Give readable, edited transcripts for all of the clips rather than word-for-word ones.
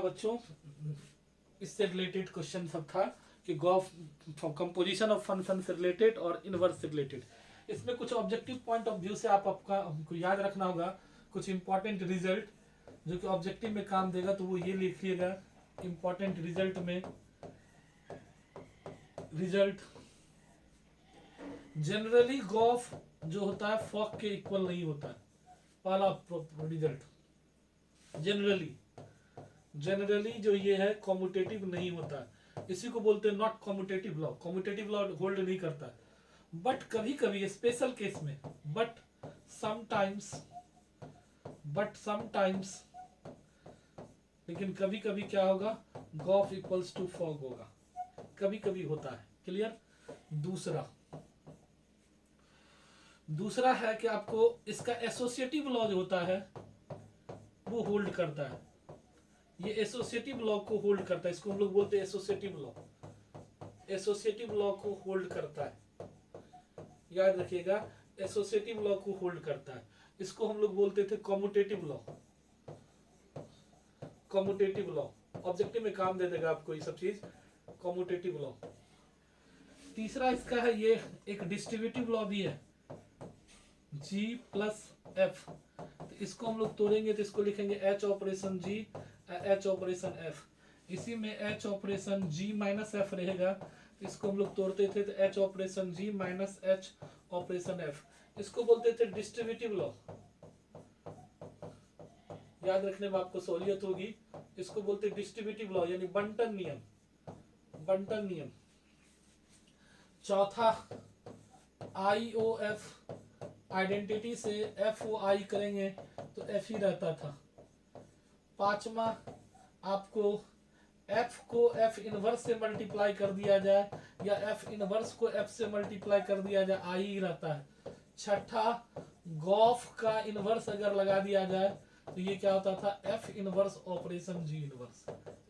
बच्चों, इससे related question सब था कि गॉफ कंपोजिशन ऑफ फंक्शन से रिलेटेड और इनवर्स से रिलेटेड। इसमें कुछ ऑब्जेक्टिव पॉइंट ऑफ व्यू से आपका हमको याद रखना होगा कुछ इंपॉर्टेंट रिजल्ट जो कि ऑब्जेक्टिव में काम देगा, तो वो ये लिखिएगा इंपॉर्टेंट रिजल्ट में। रिजल्ट जनरली गॉफ जो होता है फॉक के इक्वल नहीं होता है। पहला रिजल्ट जनरली जो ये है कॉम्यूटेटिव नहीं होता है, इसी को बोलते हैं not commutative law. Commutative law hold नहीं करता, बट कभी कभी स्पेशल केस में, बट समटाइम्स लेकिन कभी कभी क्या होगा, गॉफ इक्वल्स टू फॉग होगा, कभी कभी होता है। क्लियर। दूसरा है कि आपको इसका एसोसिएटिव लॉ जो होता है वो होल्ड करता है। ये एसोसिएटिव लॉ को होल्ड करता है, इसको हम लोग बोलते हैं एसोसिएटिव लॉ। एसोसिएटिव लॉ को होल्ड करता है, याद रखिएगा, एसोसिएटिव लॉ को होल्ड करता है। इसको हम लोग बोलते थे commutative law. Commutative law objective में काम दे देगा आपको ये सब चीज, कॉम्यूटेटिव लॉ। तीसरा इसका है ये एक डिस्ट्रीब्यूटिव लॉ भी है, G प्लस एफ। तो इसको हम लोग तोड़ेंगे तो इसको लिखेंगे H operation G H operation F। इसी में H operation G minus F रहेगा, तो इसको हम लोग तोड़ते थे तो H operation G minus H operation F। इसको बोलते थे डिस्ट्रीब्यूटिव लॉ। याद रखने में आपको सहूलियत होगी, इसको बोलते हैं डिस्ट्रीब्यूटिव लॉ यानी बंटन नियम। बंटन नियम। चौथा IOF, आइडेंटिटी से FOI करेंगे तो F ही रहता था। पांचवा आपको F को F इनवर्स से मल्टीप्लाई कर दिया जाए या F इनवर्स को F से मल्टीप्लाई कर दिया जाए, I ही रहता है। छठा गॉफ का इनवर्स अगर लगा दिया जाए तो ये क्या होता था, F inverse operation G inverse.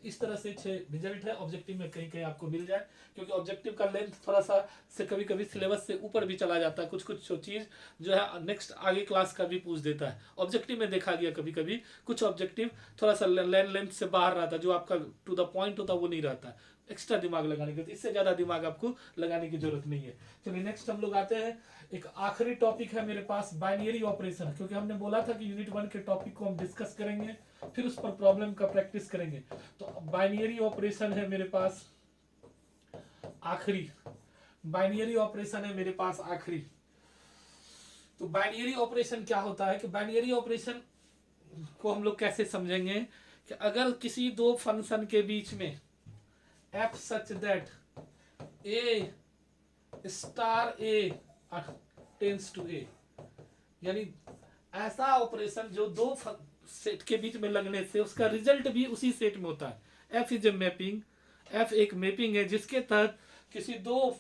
इस तरह से 6 रिजल्ट है, ऑब्जेक्टिव में कहीं कहीं आपको मिल जाए, क्योंकि ऑब्जेक्टिव का लेंथ थोड़ा सा से कभी कभी सिलेबस से ऊपर भी चला जाता है। कुछ कुछ चीज जो है नेक्स्ट आगे क्लास का भी पूछ देता है। ऑब्जेक्टिव में देखा गया कभी कभी कुछ ऑब्जेक्टिव थोड़ा सा लेंथ से बाहर रहता है, जो आपका टू द पॉइंट होता है वो नहीं रहता है, एक्स्ट्रा दिमाग लगाने की, इससे ज्यादा दिमाग आपको लगाने की जरूरत नहीं है। चलिए नेक्स्ट हम लोग आते हैं, एक आखिरी टॉपिक है मेरे पास बाइनरी ऑपरेशन, क्योंकि हमने बोला था कि यूनिट 1 के टॉपिक को हम डिस्कस करेंगे, फिर उस पर प्रॉब्लम का प्रैक्टिस करेंगे। तो बाइनरी ऑपरेशन है मेरे पास आखिरी, बाइनरी ऑपरेशन है मेरे पास आखिरी। तो बाइनरी ऑपरेशन क्या होता है कि बाइनरी ऑपरेशन को हम लोग कैसे समझेंगे कि अगर किसी दो फंक्शन के बीच में f such that a star a tends to a, यानी ऐसा ऑपरेशन जो दो सेट के बीच में लगने से उसका रिजल्ट भी उसी सेट में होता है। f is a mapping, f एक मैपिंग है जिसके तहत किसी दो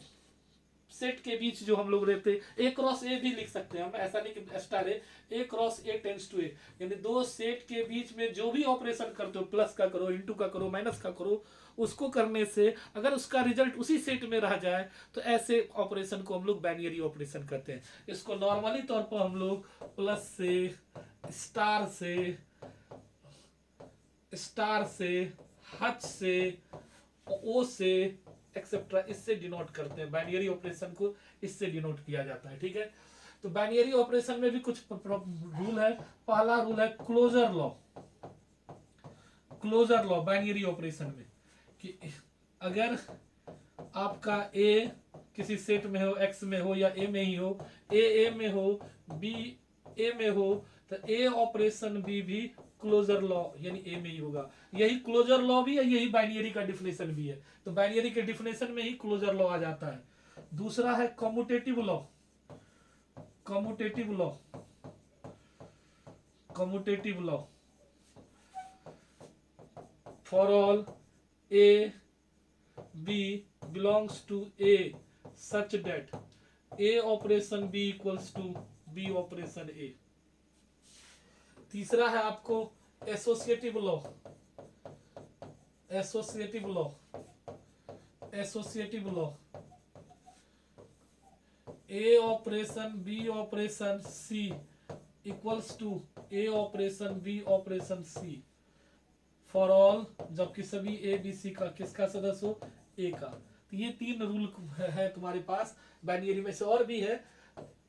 सेट के बीच जो हम लोग रहते a क्रॉस a भी लिख सकते हैं हम, ऐसा नहीं कि star a cross a tends to a, यानी दो सेट के बीच में जो भी ऑपरेशन करते हो, प्लस का करो, इनटू का करो, माइनस का करो, उसको करने से अगर उसका रिजल्ट उसी सेट में रह जाए तो ऐसे ऑपरेशन को हम लोग बाइनरी ऑपरेशन कहते हैं। इसको नॉर्मली तौर पर हम लोग प्लस से, स्टार से, हच से, ओ से एक्सेट्रा इससे डिनोट करते हैं। बाइनरी ऑपरेशन को इससे डिनोट किया जाता है, ठीक है। तो बाइनरी ऑपरेशन में भी कुछ रूल है। पहला रूल है closure law. Closure law binary operation में कि अगर आपका a किसी सेट में हो, x में हो या a में ही हो, a में हो, b a में हो, तो a ऑपरेशन b भी क्लोजर लॉ यानी a में ही होगा। यही क्लोजर लॉ भी है, यही बाइनरी का डिफिनेशन भी है। तो बाइनरी के डिफिनेशन में ही क्लोजर लॉ आ जाता है। दूसरा है commutative law. Commutative law, commutative law for all a b belongs to a such that a operation b equals to b operation a। तीसरा है आपको associative law. Associative law, associative law a operation b operation c equals to a operation b operation c for all जबकि सभी ए b सी का किसका सदस्य हो, ए का। तो ये 3 रूल है तुम्हारे पास बाइनरी में से। और भी है,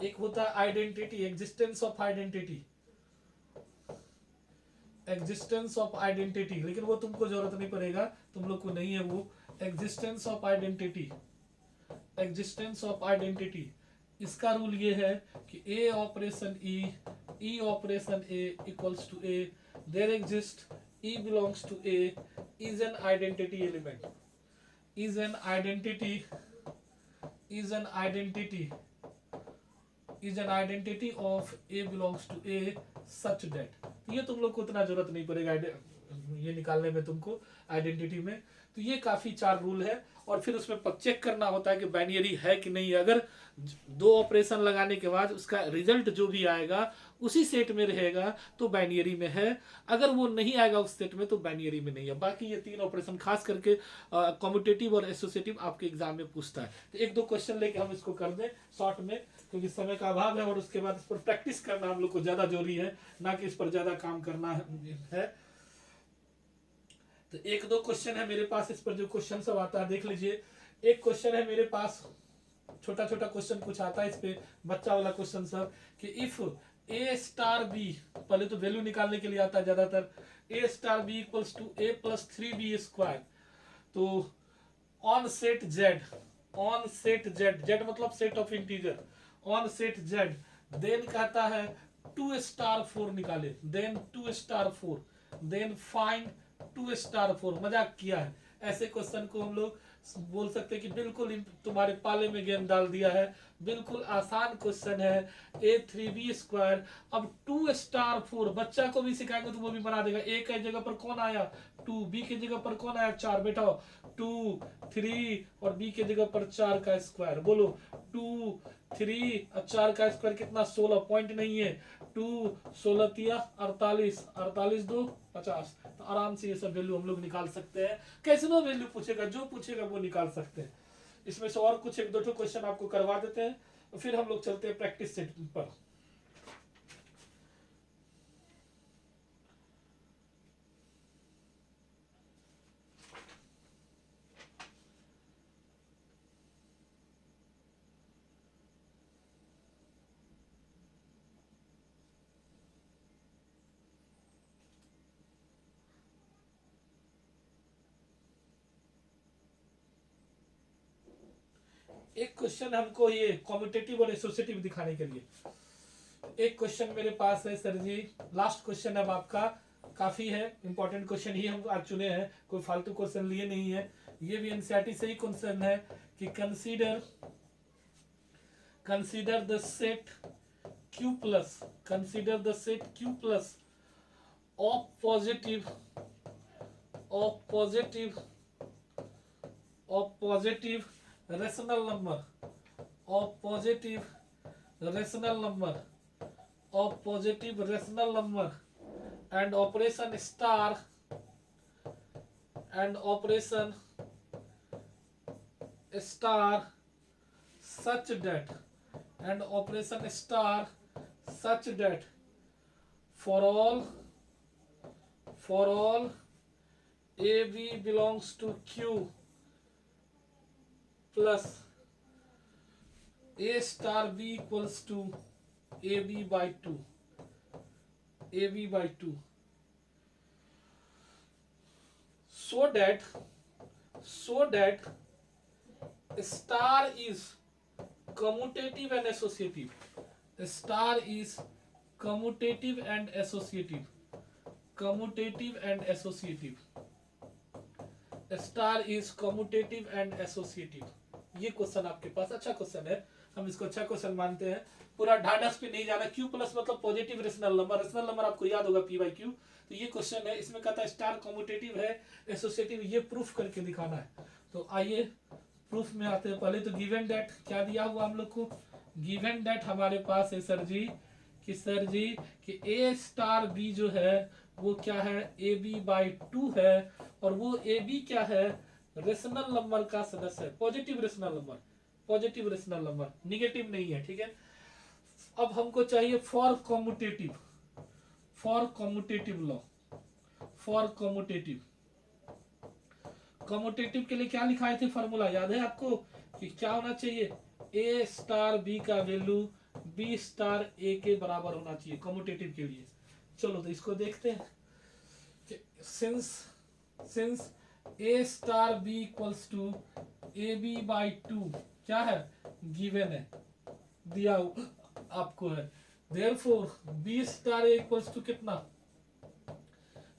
एक होता है identity, existence of identity, existence of identity, लेकिन वो तुमको जरूरत नहीं पड़ेगा, तुम लोग को नहीं है वो। Existence of identity, existence of identity, इसका रूल ये है कि A operation E operation A equals to A, there exist E belongs to A is an identity element, is an identity, is an identity, is an identity of A belongs to A such that. ये तुम लोग को उतना जरूरत नहीं पड़ेगा ये निकालने में तुमको आइडेंटिटी में। तो ये काफी 4 रूल है। और फिर उसमें चेक करना होता है कि बाइनरी है कि नहीं। अगर 2 ऑपरेशन लगाने के बाद उसका रिजल्ट जो भी आएगा उसी सेट में रहेगा तो बाइनरी में है, अगर वो नहीं आएगा उस सेट में तो बाइनरी में नहीं है। बाकी ये 3 ऑपरेशन खास करके कम्यूटेटिव और एसोसिएटिव आपके एग्जाम में पूछता है। तो 1-2 क्वेश्चन लेके हम इसको कर दें शॉर्ट में, क्योंकि समय का अभाव है और उसके बाद इस पर प्रैक्टिस करना हम लोग को ज्यादा जरूरी है, ना कि इस पर ज्यादा काम करना है। तो 1-2 क्वेश्चन है मेरे पास, इस पर जो क्वेश्चन सब आता है देख लीजिए। एक क्वेश्चन है मेरे पास, छोटा छोटा क्वेश्चन कुछ आता है इस पे, बच्चा वाला क्वेश्चन सब, कि इफ ए स्टार बी, पहले तो वैल्यू निकालने के लिए आता है ज्यादातर, A star B equals to A plus 3b square, तो on set Z, on set Z, Z मतलब set of integer, on set Z, then कहता है 2 स्टार 4 निकाले, then 2 star 4, then find 2 star 4। मजाक किया है, ऐसे क्वेश्चन को हम लोग बोल सकते हैं कि बिल्कुल तुम्हारे पाले में गेंद डाल दिया है, बिल्कुल आसान क्वेश्चन है। a3b स्क्वायर, अब 2 स्टार 4 बच्चा को भी सिखाएंगे तो वो भी बना देगा। a की जगह पर कौन आया 2, b की जगह पर कौन आया 4, बेटा 2 3 और b की जगह पर 4 का स्क्वायर, बोलो 2 3 और 4 का स्क्वायर कितना 16, पॉइंट नहीं है, 2 16 तिया 48, 48 2 50। तो आराम से ये सब वैल्यू हम लोग निकाल सकते हैं। कैसे नो वैल्यू पूछेगा, जो पूछेगा वो निकाल सकते हैं। इसमें से और कुछ 1-2 क्वेश्चन आपको करवा देते हैं, फिर हम लोग चलते हैं प्रैक्टिस सेट पर। एक क्वेश्चन हमको ये कम्यूटेटिव और एसोसिएटिव दिखाने के लिए, एक क्वेश्चन मेरे पास है सर जी, लास्ट क्वेश्चन अब आपका, काफी है इंपॉर्टेंट क्वेश्चन ही हम आज चुने हैं, कोई फालतू क्वेश्चन लिए नहीं है। ये भी एनसीईआरटी से ही क्वेश्चन है कि consider the set Q plus, consider the set Q plus of positive rational number, of positive rational number, of positive rational number and operation star such that, and operation star such that for all AB belongs to Q plus A star B equals to AB by 2, AB by 2, so that star is commutative and associative, star is commutative and associative, commutative and associative, star is commutative and associative. ये question आपके पास अच्छा question है, हम इसको अच्छा question मानते हैं। पूरा ढाढ़स पे नहीं जाना। क्यू प्लस मतलब positive rational number, rational number आपको याद होगा पी बाई क्यू। तो ये क्वेश्चन है, इसमें कहता है स्टार कम्यूटेटिव है एसोसिएटिव, ये प्रूफ करके दिखाना है। तो आइए प्रूफ में आते हैं। पहले तो गिवन दैट क्या दिया हुआ हम लोग को, गिवन दैट हमारे पास है सर जी कि ए स्टार बी जो है वो क्या है ए बी बाई 2 है, और वो ए बी क्या है रेशनल नंबर का सदस्य है, positive rational number, positive rational number, negative नहीं है, ठीक है। अब हमको चाहिए for commutative law, for commutative. Commutative के लिए क्या लिखाए थे फॉर्मूला याद है आपको कि क्या होना चाहिए, ए स्टार बी का वैल्यू बी स्टार ए के बराबर होना चाहिए कम्यूटेटिव के लिए। चलो तो इसको देखते हैं कि since A star B equals to A B by two क्या है, गिवन है, दिया आपको है। Therefore B star A equals to कितना,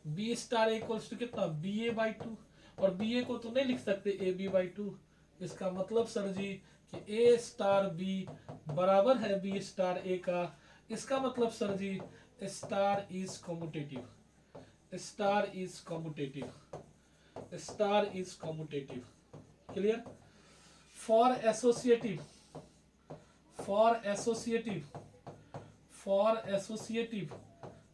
B star A equals to कितना, बी ए बाई टू। और बी ए को तो नहीं लिख सकते ए बी बाई टू। इसका मतलब सर जी कि ए स्टार बी बराबर है बी स्टार ए का। इसका मतलब sir ji star is commutative, star is commutative, star is commutative. Clear. For associative, for associative, for associative,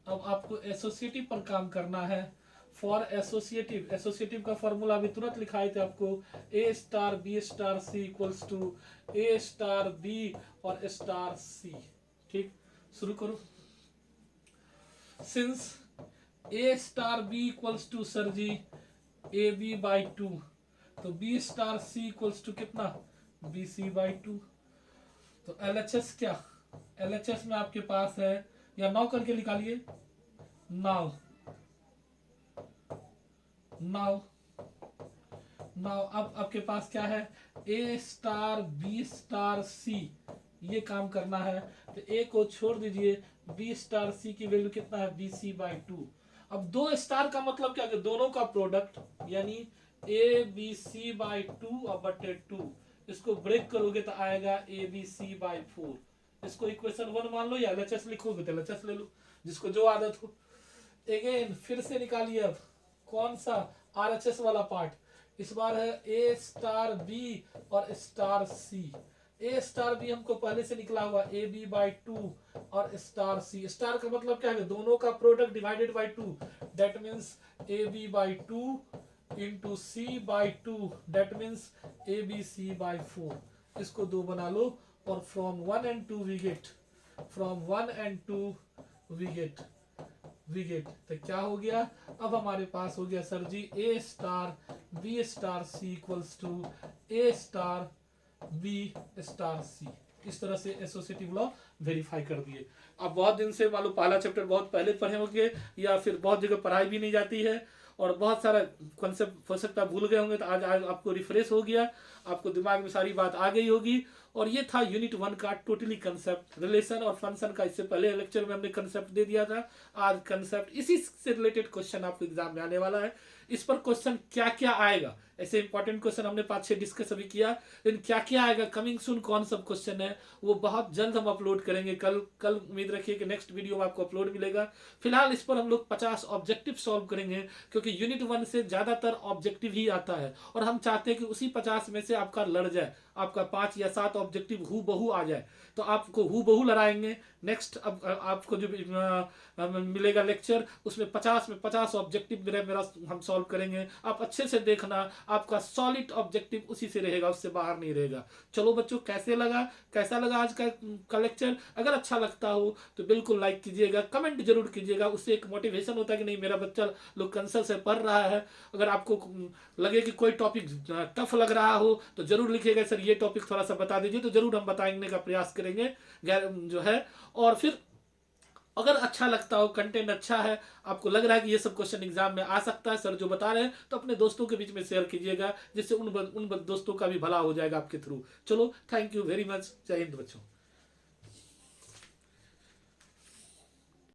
अब आपको एसोसिएटिव पर काम करना है। फॉर एसोसिएटिव, एसोसिएटिव का फॉर्मूला अभी तुरंत लिखाए थे आपको, A star B star C equals to A star B और स्टार सी। ठीक, शुरू करो। Since A star B equals to sir ji A B by two, तो B star C equals to कितना, बी सी बाई टू। तो LHS क्या, LHS में आपके पास है, या नाउ करके निकालिए, नाउ नाउ नाउ अब आपके पास क्या है, ए स्टार बी स्टार सी, ये काम करना है। तो ए को छोड़ दीजिए, बी स्टार सी की वैल्यू कितना है, बी सी बाई टू। अब दो स्टार का मतलब क्या है, दोनों का प्रोडक्ट, यानी a b c by two और बटे टू। इसको ब्रेक करोगे तो आएगा a b c by four. इसको इक्वेशन 1 मान लो, या एलएचएस लिखोगे तो एलएचएस ले लो, जिसको जो आदत हो। अगेन फिर से निकालिए, अब कौन सा, आरएचएस वाला पार्ट। इस बार है ए स्टार बी और star c. A star b हमको पहले से निकला हुआ ए बी बाई टू और स्टार सी। स्टार का मतलब क्या है, दोनों का product divided by two, that means a B by two into c by two, that means a b c by four. इसको दो बना लो, और from 1 and 2 we get, from 1 and 2 we gate. तो क्या हो गया, अब हमारे पास हो गया sir ji A star B star C equals to A star B star C. इस तरह से एसोसिएटिव लॉ वेरीफाई कर दिए। अब बहुत दिन से मालूम पहला चैप्टर बहुत पहले पढ़े होंगे, या फिर बहुत जगह पढ़ाई भी नहीं जाती है, और बहुत सारा कॉन्सेप्ट हो सकता है भूल गए होंगे, तो आज आपको रिफ्रेश हो गया, आपको दिमाग में सारी बात आ गई होगी। और ये था यूनिट 1 का टोटली कंसेप्ट। रिलेशन और फंक्शन का इससे पहले लेक्चर में हमने कंसेप्ट दे दिया था, आज कंसेप्ट, इसी से रिलेटेड क्वेश्चन आपको एग्जाम में आने वाला है। इस पर क्वेश्चन क्या क्या आएगा, ऐसे इंपॉर्टेंट क्वेश्चन हमने 5-6 डिस्कस अभी किया, लेकिन क्या क्या आएगा, कमिंग सून कौन सब क्वेश्चन है, वो बहुत जल्द हम अपलोड करेंगे। कल उम्मीद रखिए कि नेक्स्ट वीडियो में आपको अपलोड मिलेगा। फिलहाल इस पर हम लोग 50 ऑब्जेक्टिव सॉल्व करेंगे, क्योंकि यूनिट 1 से ज्यादातर ऑब्जेक्टिव ही आता है, और हम चाहते हैं कि उसी 50 में से आपका लड़ जाए, आपका 5 या 7 ऑब्जेक्टिव हु बहू आ जाए। तो आपको हु बहू लड़ाएंगे। नेक्स्ट अब आपको जो मिलेगा लेक्चर, उसमें 50 में 50 ऑब्जेक्टिव मेरा हम सॉल्व करेंगे। आप अच्छे से देखना, आपका सॉलिड ऑब्जेक्टिव उसी से रहेगा, उससे बाहर नहीं रहेगा। चलो बच्चों, कैसा लगा आज का लेक्चर? अगर अच्छा लगता हो तो बिल्कुल लाइक कीजिएगा, कमेंट जरूर कीजिएगा, उससे एक मोटिवेशन होता है कि नहीं मेरा बच्चा लोग कंसल से पढ़ रहा है। अगर आपको लगे कि कोई टॉपिक टफ लग रहा हो तो जरूर लिखिएगा, सर ये टॉपिक थोड़ा सा बता दीजिए, तो जरूर हम बताने का प्रयास करेंगे जो है। और फिर अगर अच्छा लगता हो, कंटेंट अच्छा है, आपको लग रहा है कि ये सब क्वेश्चन एग्जाम में आ सकता है सर जो बता रहे हैं, तो अपने दोस्तों के बीच में शेयर कीजिएगा, जिससे उन दोस्तों का भी भला हो जाएगा आपके थ्रू। चलो, थैंक यू वेरी मच। जय हिंद बच्चों।